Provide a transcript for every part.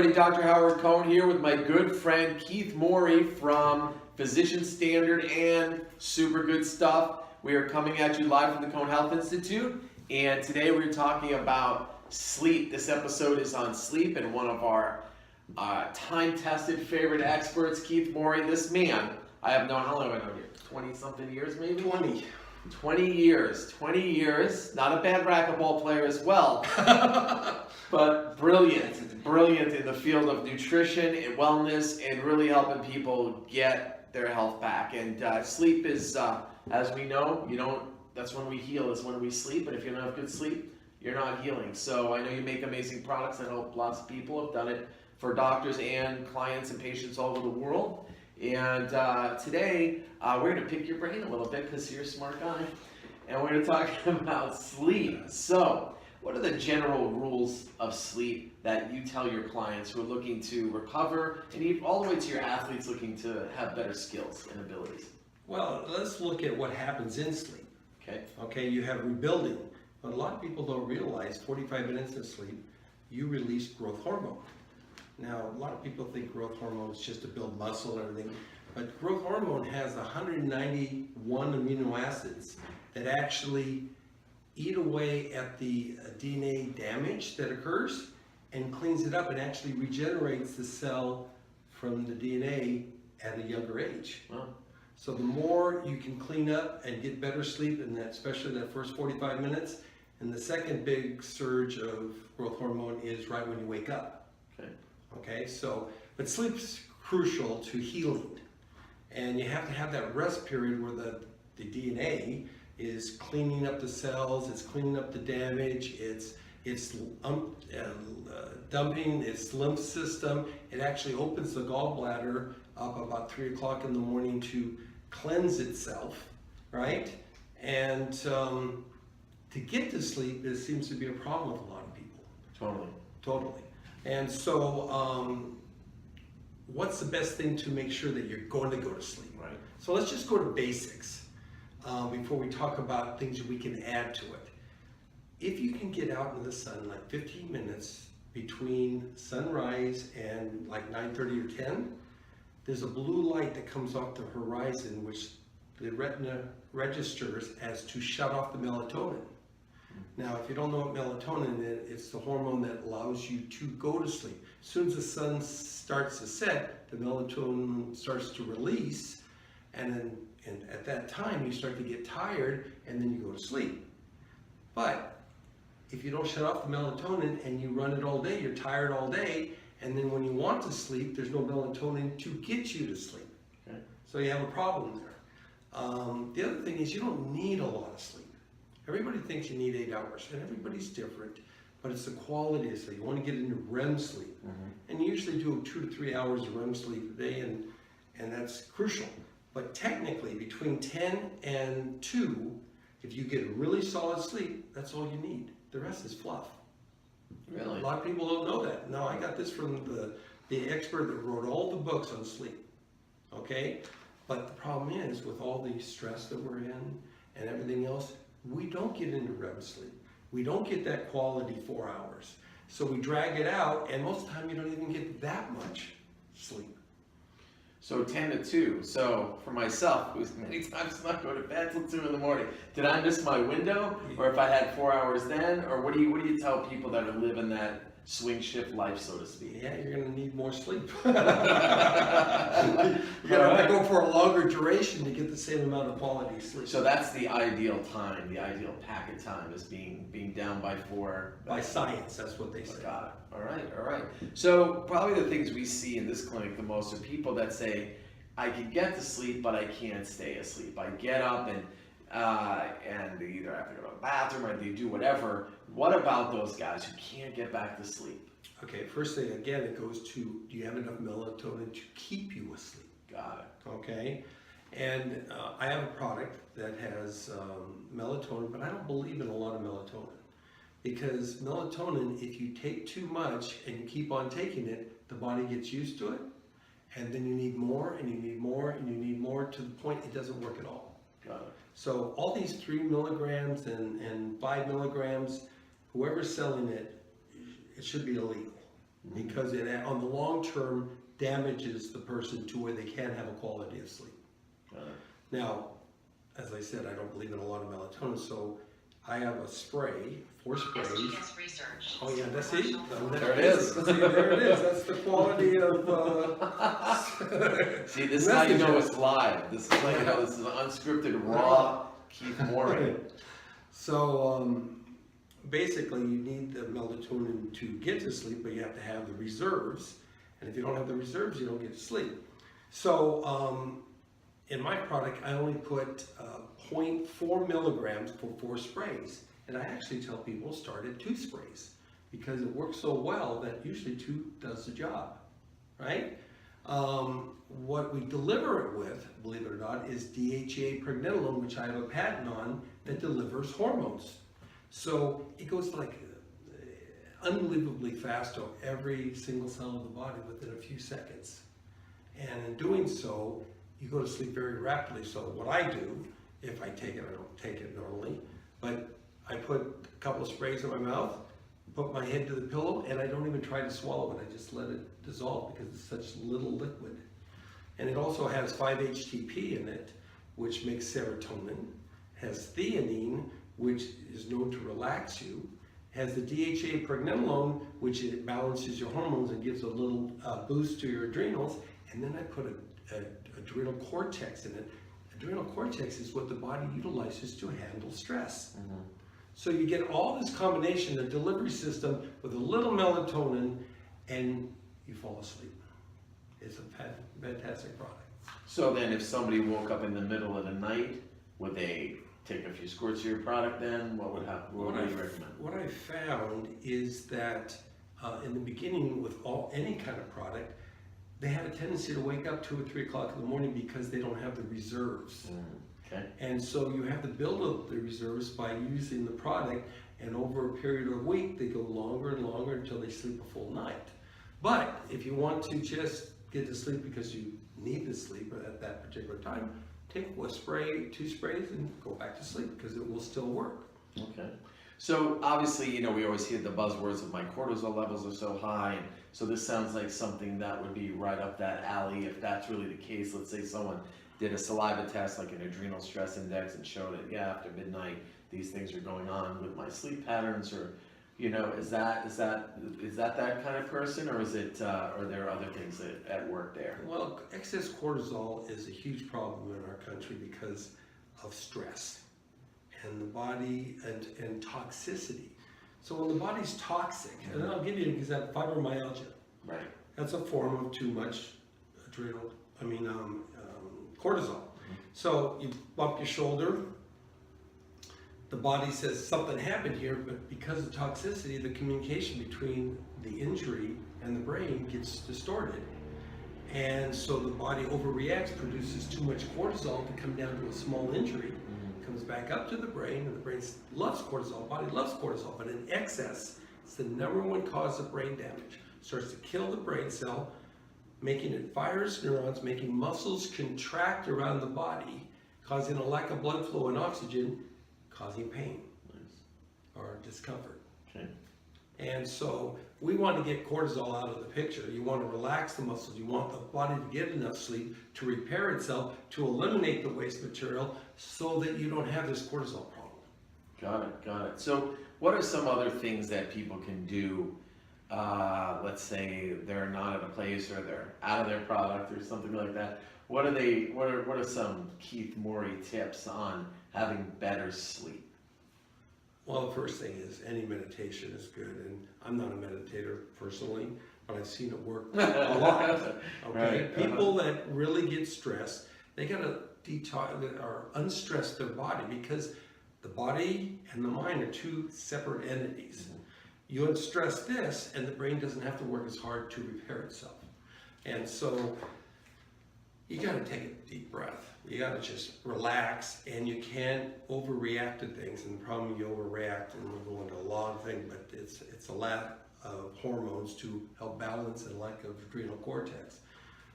everybody, Dr. Howard Cohn here with my good friend Keith Mori from Physician Standard and Super Good Stuff. We are coming at you live from the Cohn Health Institute, and today we're talking about sleep. This episode is on sleep, and one of our time-tested favorite experts, Keith Mori. This man, I have known, how long have I known you? 20-something years, maybe? 20 years. Not a bad racquetball player as well, but brilliant in the field of nutrition and wellness and really helping people get their health back. And sleep is, as we know, that's when we heal, is when we sleep. And if you don't have good sleep, you're not healing. So I know you make amazing products that help lots of people. Have done it for doctors and clients and patients all over the world. And today, we're going to pick your brain a little bit because you're a smart guy. And we're going to talk about sleep. So, what are the general rules of sleep that you tell your clients who are looking to recover, and even all the way to your athletes looking to have better skills and abilities? Well, let's look at what happens in sleep. Okay, you have rebuilding. But a lot of people don't realize 45 minutes of sleep, you release growth hormone. Now, a lot of people think growth hormone is just to build muscle and everything, but growth hormone has 191 amino acids that actually eat away at the DNA damage that occurs and cleans it up and actually regenerates the cell from the DNA at a younger age. Wow. So the more you can clean up and get better sleep, and especially that first 45 minutes, and the second big surge of growth hormone is right when you wake up. Okay, so, but sleep's crucial to healing, and you have to have that rest period where the DNA is cleaning up the cells, it's cleaning up the damage, it's dumping its lymph system. It actually opens the gallbladder up about 3 o'clock in the morning to cleanse itself, right? And to get to sleep, it seems to be a problem with a lot of people. Totally. And so, what's the best thing to make sure that you're going to go to sleep? Right. So let's just go to basics before we talk about things we can add to it. If you can get out into the sun like 15 minutes between sunrise and like 9:30 or 10, there's a blue light that comes off the horizon which the retina registers as to shut off the melatonin. Now, if you don't know what melatonin is, it's the hormone that allows you to go to sleep. As soon as the sun starts to set, the melatonin starts to release, and at that time you start to get tired, and then you go to sleep. But if you don't shut off the melatonin and you run it all day, you're tired all day, and then when you want to sleep, there's no melatonin to get you to sleep. Okay. So you have a problem there. The other thing is you don't need a lot of sleep. Everybody thinks you need 8 hours, and everybody's different, but it's the quality of sleep. You want to get into REM sleep, and you usually do 2 to 3 hours of REM sleep a day, and that's crucial. But technically, between 10 and 2, if you get really solid sleep, that's all you need. The rest is fluff. Really? A lot of people don't know that. No, I got this from the expert that wrote all the books on sleep, okay? But the problem is, with all the stress that we're in and everything else, we don't get into REM sleep. We don't get that quality 4 hours. So we drag it out, and most of the time you don't even get that much sleep. So 10 to 2. So for myself, who's many times not go to bed till 2 in the morning, did I miss my window? Or if I had 4 hours then? Or what do you tell people that are living that swing shift life, so to speak? Yeah, you're going to need more sleep. You got to go for a longer duration to get the same amount of quality sleep. So that's the ideal time, the ideal packet time is being down by 4. By science, that's what they say. Got it. All right. So probably the things we see in this clinic the most are people that say, I can get to sleep, but I can't stay asleep. I get up and they either have to go to the bathroom or they do whatever. What about those guys who can't get back to sleep? Okay, first thing, again, it goes to, do you have enough melatonin to keep you asleep? Got it. Okay, and I have a product that has melatonin, but I don't believe in a lot of melatonin. Because melatonin, if you take too much and you keep on taking it, the body gets used to it, and then you need more, and you need more, and you need more, to the point it doesn't work at all. Got it. So all these 3 milligrams and 5 milligrams, whoever's selling it, it should be illegal. because it, on the long term, damages the person to where they can't have a quality of sleep. Now, as I said, I don't believe in a lot of melatonin, so I have a spray, 4 sprays. Research. Oh yeah, that's it. There it is. See, there it is. That's the quality of. See, this is how you know it's live. This is like how this is unscripted, raw Keith Mori. So basically, you need the melatonin to get to sleep, but you have to have the reserves. And if you don't have the reserves, you don't get to sleep. So in my product, I only put 0.4 milligrams for 4 sprays. And I actually tell people start at 2 sprays because it works so well that usually 2 does the job, right? What we deliver it with, believe it or not, is DHEA pregnenolone, which I have a patent on, that delivers hormones. So it goes like unbelievably fast to every single cell of the body within a few seconds. And in doing so, you go to sleep very rapidly. So what I do, if I take it, I don't take it normally, but I put a couple of sprays in my mouth, put my head to the pillow, and I don't even try to swallow it. I just let it dissolve because it's such little liquid. And it also has 5-HTP in it, which makes serotonin, has theanine, which is known to relax you, has the DHEA pregnenolone, which it balances your hormones and gives a little boost to your adrenals, and then I put an adrenal cortex in it. Adrenal cortex is what the body utilizes to handle stress. So you get all this combination, the delivery system with a little melatonin, and you fall asleep. It's a fantastic product. So then if somebody woke up in the middle of the night, would they take a few squirts of your product then? What would happen? What would you recommend? What I found is that in the beginning with any kind of product, they have a tendency to wake up 2 or 3 o'clock in the morning because they don't have the reserves. Okay. And so you have to build up the reserves by using the product, and over a period of a week, they go longer and longer until they sleep a full night. But if you want to just get to sleep because you need to sleep at that particular time, take 1 spray, 2 sprays, and go back to sleep because it will still work. Okay. So obviously, you know, we always hear the buzzwords of my cortisol levels are so high. And so this sounds like something that would be right up that alley if that's really the case. Let's say someone did a saliva test, like an adrenal stress index, and showed it, yeah, after midnight, these things are going on with my sleep patterns, or, you know, is that kind of person, or is it, or there are other things at work there? Well, excess cortisol is a huge problem in our country because of stress and the body and toxicity. So when the body's toxic, and I'll give you an example, fibromyalgia. Right. That's a form of too much cortisol. So you bump your shoulder, the body says something happened here, but because of toxicity, the communication between the injury and the brain gets distorted. And so the body overreacts, produces too much cortisol to come down to a small injury, comes back up to the brain, and the brain loves cortisol, body loves cortisol, but in excess, it's the #1 cause of brain damage. Starts to kill the brain cell, making it fires neurons, making muscles contract around the body, causing a lack of blood flow and oxygen, causing pain or discomfort. Okay. And so we want to get cortisol out of the picture. You want to relax the muscles. You want the body to get enough sleep to repair itself, to eliminate the waste material so that you don't have this cortisol problem. Got it. So what are some other things that people can do? Let's say they're not at a place or they're out of their product or something like that. What are some Keith Mori tips on having better sleep? Well, the first thing is any meditation is good, and I'm not a meditator personally, but I've seen it work a lot. Okay, Right. People that really get stressed, they gotta detox or unstress their body because the body and the mind are 2 separate entities. You unstress this, and the brain doesn't have to work as hard to repair itself. And so you gotta take a deep breath. You gotta just relax, and you can't overreact to things. And the problem you overreact, and we'll go into a long thing, but it's a lack of hormones to help balance and lack of adrenal cortex.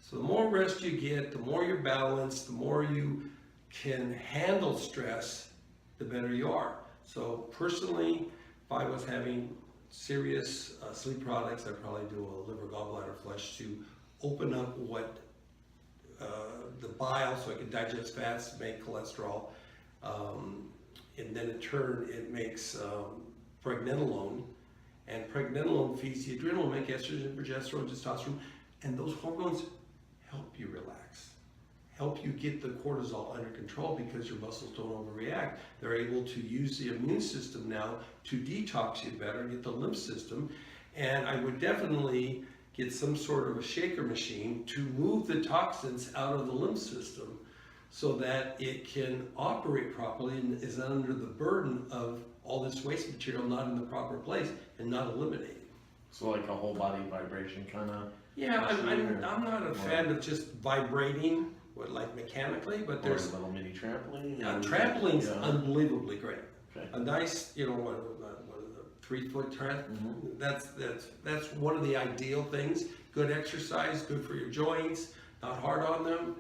So the more rest you get, the more you're balanced, the more you can handle stress, the better you are. So personally, if I was having serious sleep products. I probably do a liver gallbladder flush to open up what the bile, so I can digest fats, make cholesterol, and then in turn it makes pregnenolone, and pregnenolone feeds the adrenal, make estrogen, progesterone, testosterone, and those hormones help you relax, help you get the cortisol under control because your muscles don't overreact. They're able to use the immune system now to detox you better, get the lymph system, and I would definitely get some sort of a shaker machine to move the toxins out of the lymph system so that it can operate properly and is not under the burden of all this waste material not in the proper place and not eliminated. So like a whole body vibration kind of. Yeah, I'm not a fan of just vibrating, like mechanically, but there's a little mini trampoline. trampoline's unbelievably great. Okay. A nice, what is a 3-foot tramp. That's one of the ideal things. Good exercise, good for your joints, not hard on them.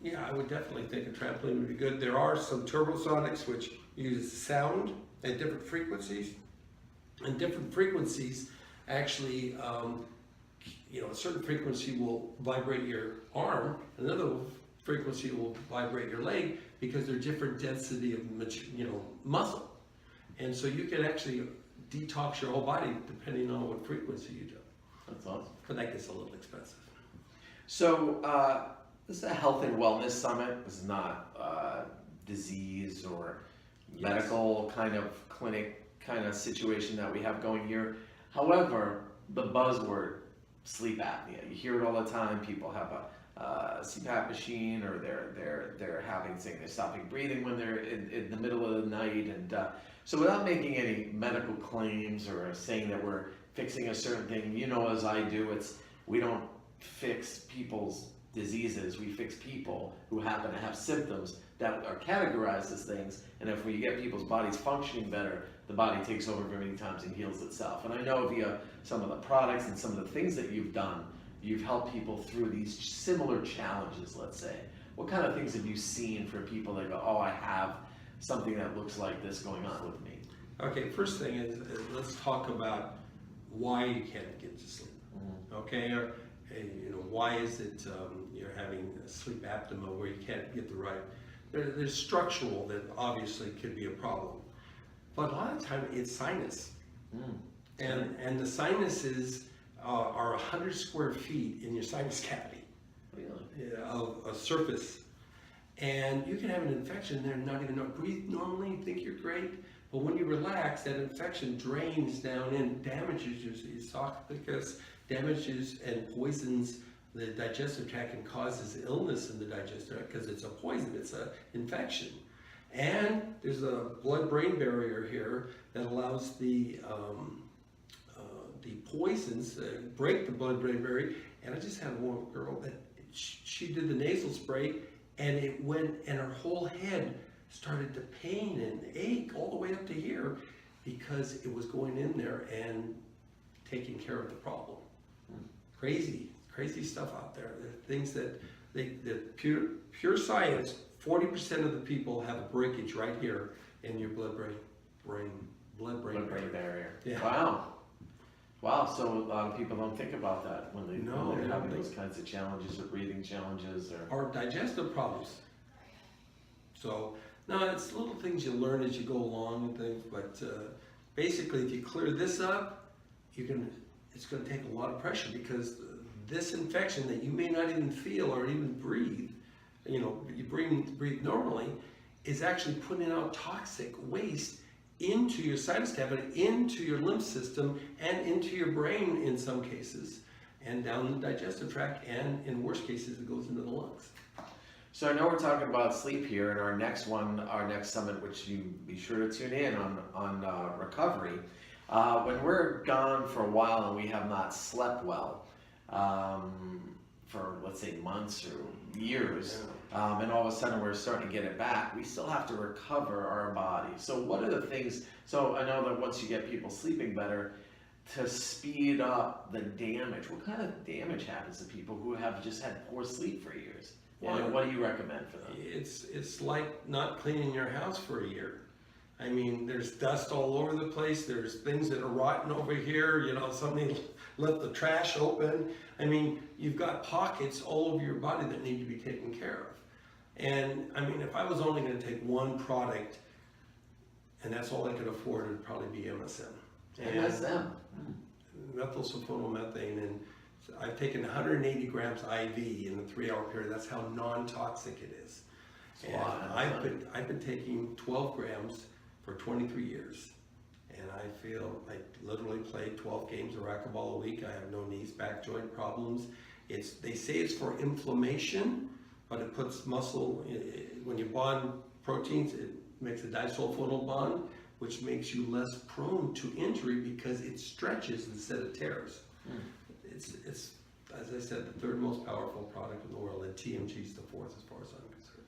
Yeah, I would definitely think a trampoline would be good. There are some turbosonics which use sound at different frequencies, and different frequencies actually, a certain frequency will vibrate your arm, another frequency will vibrate your leg because they're different density of muscle, and so you can actually detox your whole body depending on what frequency you do. That's awesome. But that gets a little expensive. So this is a health and wellness summit. This is not disease or medical kind of clinic kind of situation that we have going here. However, the buzzword sleep apnea, you hear it all the time. People have a CPAP machine, or they're saying they're stopping breathing when they're in the middle of the night, and so without making any medical claims or saying that we're fixing a certain thing, as I do, we don't fix people's diseases. We fix people who happen to have symptoms that are categorized as things, and if we get people's bodies functioning better, the body takes over very many times and heals itself. And I know via some of the products and some of the things that you've done, you've helped people through these similar challenges, let's say. What kind of things have you seen for people that go, oh, I have something that looks like this going on with me? Okay, first thing is let's talk about why you can't get to sleep. Okay, why is it you're having a sleep apnea where you can't get the right? There's structural that obviously could be a problem, but a lot of time it's sinus, and the sinuses are 100 square feet in your sinus cavity. Really? Of a surface, and you can have an infection there and not even know. Breathe normally, think you're great, but when you relax, that infection drains down and damages your esophagus, damages and poisons the digestive tract and causes illness in the digestive tract because it's a poison, it's an infection. And there's a blood-brain barrier here that allows the poisons break the blood-brain barrier. And I just had one girl that she did the nasal spray, and it went, and her whole head started to pain and ache all the way up to here because it was going in there and taking care of the problem. Crazy stuff out there. There are things that pure science. 40% of the people have a breakage right here in your blood-brain barrier. Yeah. Wow. So a lot of people don't think about that when they're having those kinds of challenges or breathing challenges or digestive problems. So no, it's little things you learn as you go along and things. But basically, if you clear this up, it's going to take a lot of pressure because this infection that you may not even feel or even breathe, you breathe normally, is actually putting out toxic waste into your sinus cavity, into your lymph system, and into your brain in some cases, and down the digestive tract, and in worst cases, it goes into the lungs. So I know we're talking about sleep here in our next summit, which you be sure to tune in on recovery. When we're gone for a while and we have not slept well for, let's say, months or years, and all of a sudden we're starting to get it back, we still have to recover our body. So what are the things, so I know that once you get people sleeping better, to speed up the damage, what kind of damage happens to people who have just had poor sleep for years? What do you recommend for them? It's like not cleaning your house for a year. I mean, there's dust all over the place. There's things that are rotten over here. You know, somebody left the trash open. I mean, you've got pockets all over your body that need to be taken care of. And I mean, if I was only going to take one product, and that's all I could afford, it would probably be MSM. MSM. Methylsulfonylmethane, and I've taken 180 grams IV in a 3-hour period. That's how non-toxic it is. And I've been taking 12 grams for 23 years, and I feel I literally played 12 games of racquetball a week. I have no knees, back joint problems. They say it's for inflammation, but it puts muscle, when you bond proteins, it makes a disulfonyl bond, which makes you less prone to injury because it stretches instead of tears. It's, as I said, the 3rd most powerful product in the world, and TMG is the 4th as far as I'm concerned.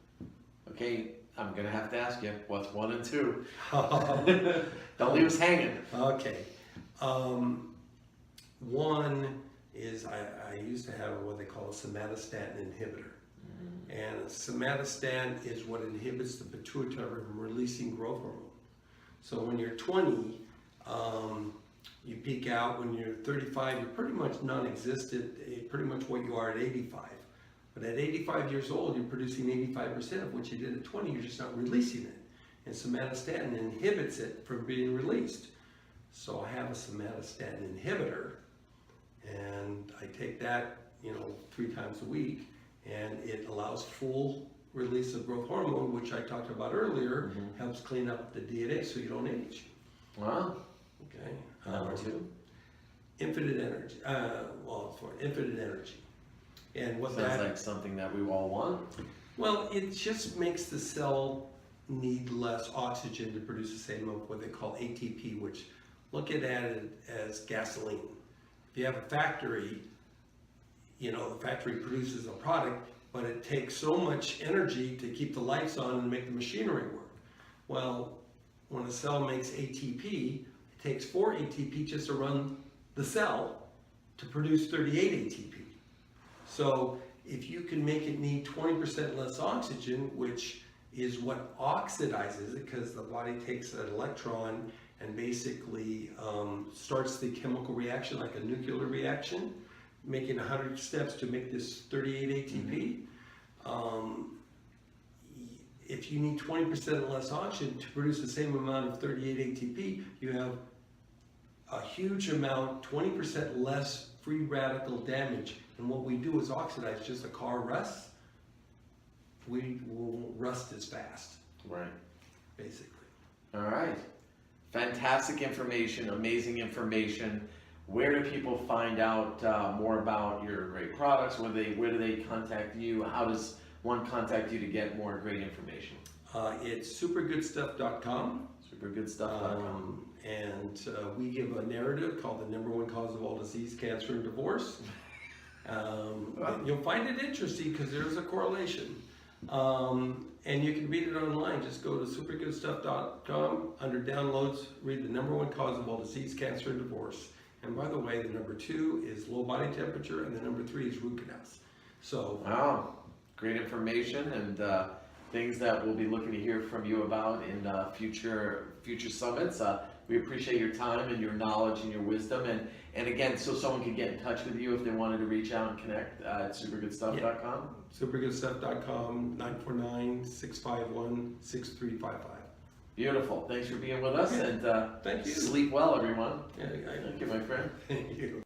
Okay, I'm gonna have to ask you, what's 1 and 2? Don't leave us hanging. Okay. One is I used to have what they call a somatostatin inhibitor. And a somatostatin is what inhibits the pituitary from releasing growth hormone. So when you're 20, you peak out. When you're 35, you're pretty much non-existent, pretty much what you are at 85. But at 85 years old, you're producing 85% of what you did at 20. You're just not releasing it. And somatostatin inhibits it from being released. So I have a somatostatin inhibitor, and I take that, 3 times a week, and it allows full release of growth hormone, which I talked about earlier, helps clean up the DNA so you don't age. Wow. Okay. Number 2? Infinite energy. For infinite energy. And what Sounds like something that we all want. Well, it just makes the cell need less oxygen to produce the same of what they call ATP, which look at it as gasoline. If you have a factory, the factory produces a product, but it takes so much energy to keep the lights on and make the machinery work. Well, when a cell makes ATP, it takes 4 ATP just to run the cell to produce 38 ATP. So if you can make it need 20% less oxygen, which is what oxidizes it, because the body takes an electron and basically starts the chemical reaction like a nuclear reaction, making 100 steps to make this 38 ATP. If you need 20% less oxygen to produce the same amount of 38 ATP, you have a huge amount, 20% less free radical damage. And what we do is oxidize. Just a car rusts, we won't rust as fast. Right. Basically. All right. Fantastic information, amazing information. Where do people find out more about your great products? Where do they contact you? How does one contact you to get more great information? It's supergoodstuff.com. Supergoodstuff.com. And we give a narrative called the #1 cause of all disease, cancer, and divorce. You'll find it interesting because there's a correlation. And you can read it online. Just go to supergoodstuff.com. Under downloads, read the #1 cause of all disease, cancer, and divorce. And by the way, the number 2 is low body temperature, and the number 3 is root canals. So, wow, great information and things that we'll be looking to hear from you about in future summits. We appreciate your time and your knowledge and your wisdom. And again, so someone can get in touch with you if they wanted to reach out and connect at supergoodstuff.com. Supergoodstuff.com, 949-651-6355. Beautiful. Thanks for being with us, and Thank you. sleep well, everyone. Yeah, Thank you, my friend. Thank you.